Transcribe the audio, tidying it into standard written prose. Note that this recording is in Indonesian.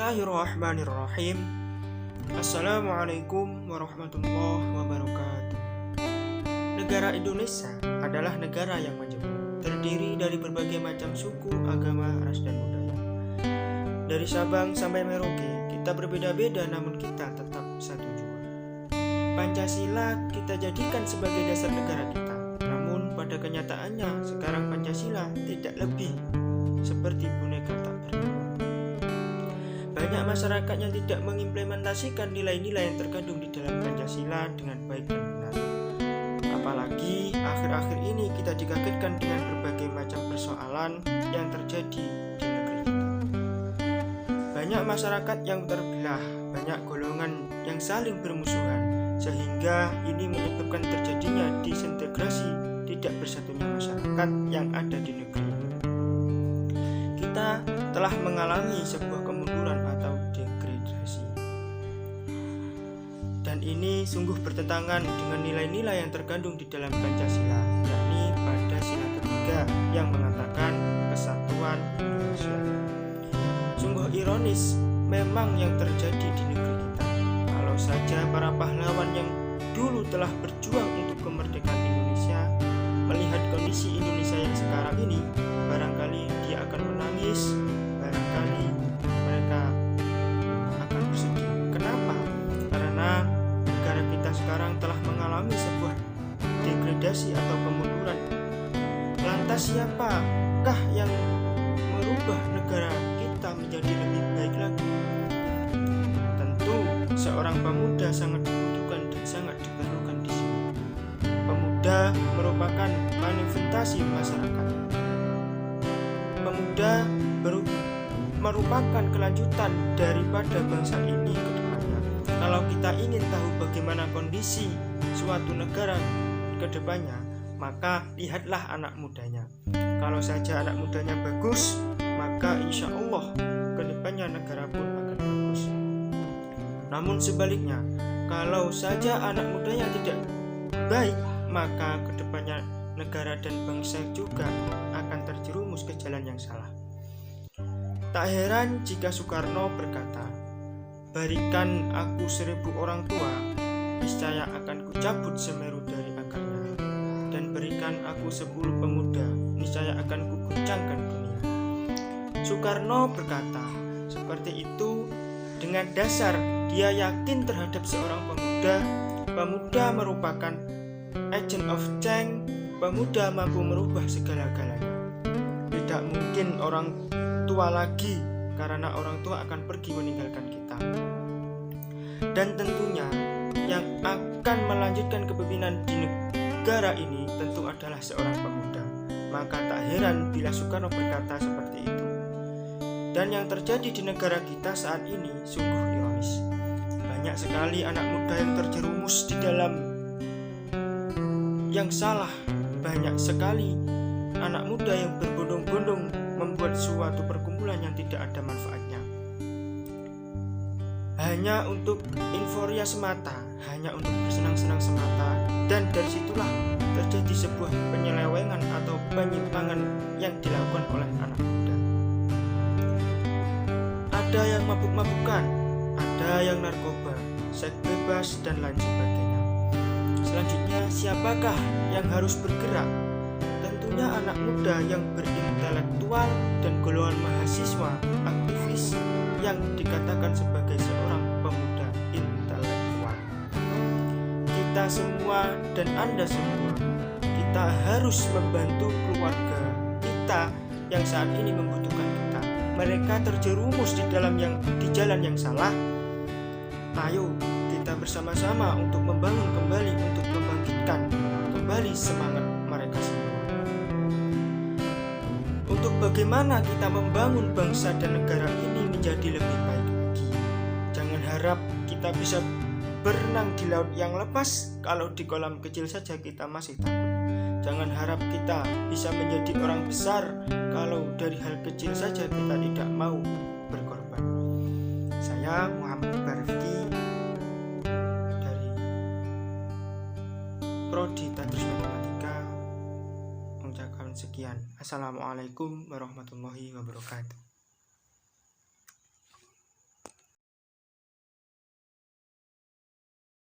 Bismillahirrahmanirrahim. Assalamualaikum warahmatullahi wabarakatuh. Negara Indonesia adalah negara yang majemuk, terdiri dari berbagai macam suku, agama, ras, dan budaya. Dari Sabang sampai Merauke, kita berbeda-beda namun kita tetap satu jua. Pancasila kita jadikan sebagai dasar negara kita. Namun pada kenyataannya sekarang Pancasila tidak lebih seperti boneka tak bernyawa. Banyak masyarakat yang tidak mengimplementasikan nilai-nilai yang terkandung di dalam Pancasila dengan baik dan benar. Apalagi akhir-akhir ini kita dikagetkan dengan berbagai macam persoalan yang terjadi di negeri kita. Banyak masyarakat yang terbelah, banyak golongan yang saling bermusuhan, sehingga ini menyebabkan terjadinya disintegrasi, tidak bersatunya masyarakat yang ada di negeri. Kita telah mengalami sebuah kemunduran atau degradasi, dan ini sungguh bertentangan dengan nilai-nilai yang terkandung di dalam Pancasila, yakni pada sila ketiga yang mengatakan kesatuan Indonesia. Sungguh ironis memang yang terjadi di negeri kita. Kalau saja para pahlawan yang dulu telah berjuang untuk kemerdekaan Indonesia melihat kondisi Indonesia yang sekarang ini, barangkali dia akan menangis, barangkali mereka akan bersedih. Kenapa? Karena negara kita sekarang telah mengalami sebuah degradasi atau kemunduran. Lantas siapakah yang merubah negara kita menjadi lebih baik lagi? Tentu seorang pemuda sangat dibutuhkan dan sangat diperlukan di sini. Pemuda merupakan manifestasi masyarakat. Pemuda merupakan kelanjutan daripada bangsa ini ke depannya. Kalau kita ingin tahu bagaimana kondisi suatu negara ke depannya, maka lihatlah anak mudanya. Kalau saja anak mudanya bagus, maka insya Allah ke depannya negara pun akan bagus. Namun sebaliknya, kalau saja anak mudanya tidak baik, maka kedepannya negara dan bangsa juga akan terjerumus ke jalan yang salah. Tak heran jika Soekarno berkata, "Berikan aku 1000 orang tua, niscaya akan kucabut Semeru dari akarnya, dan berikan aku 10 pemuda, niscaya akan kuguncangkan dunia." Soekarno berkata seperti itu dengan dasar dia yakin terhadap seorang pemuda. Pemuda merupakan agent of change, pemuda mampu merubah segala-galanya. Tidak mungkin orang tua lagi, karena orang tua akan pergi meninggalkan kita. Dan tentunya yang akan melanjutkan kepemimpinan di negara ini tentu adalah seorang pemuda. Maka tak heran bila Soekarno berkata seperti itu. Dan yang terjadi di negara kita saat ini sungguh ironis. Banyak sekali anak muda yang terjerumus di dalam yang salah. Banyak sekali anak muda yang berbondong-bondong membuat suatu perkumpulan yang tidak ada manfaatnya, hanya untuk euforia semata, hanya untuk bersenang-senang semata. Dan dari situlah terjadi sebuah penyelewengan atau penyimpangan yang dilakukan oleh anak muda. Ada yang mabuk-mabukan, ada yang narkoba, seks bebas, dan lain sebagainya. Selanjutnya, siapakah yang harus bergerak? Tentunya anak muda yang berintelektual dan golongan mahasiswa aktivis yang dikatakan sebagai seorang pemuda intelektual. Kita semua dan Anda semua, kita harus membantu keluarga kita yang saat ini membutuhkan kita. Mereka terjerumus di jalan yang salah. Ayo kita bersama-sama untuk membangun kembali, untuk membangkitkan kembali semangat mereka semua. Untuk bagaimana kita membangun bangsa dan negara ini menjadi lebih baik lagi. Jangan harap kita bisa berenang di laut yang lepas kalau di kolam kecil saja kita masih takut. Jangan harap kita bisa menjadi orang besar kalau dari hal kecil saja kita tidak mau berkorban. Saya Muhammad Barifki dari Prodi Tadris Matematika mengucapkan sekian. Assalamualaikum warahmatullahi wabarakatuh.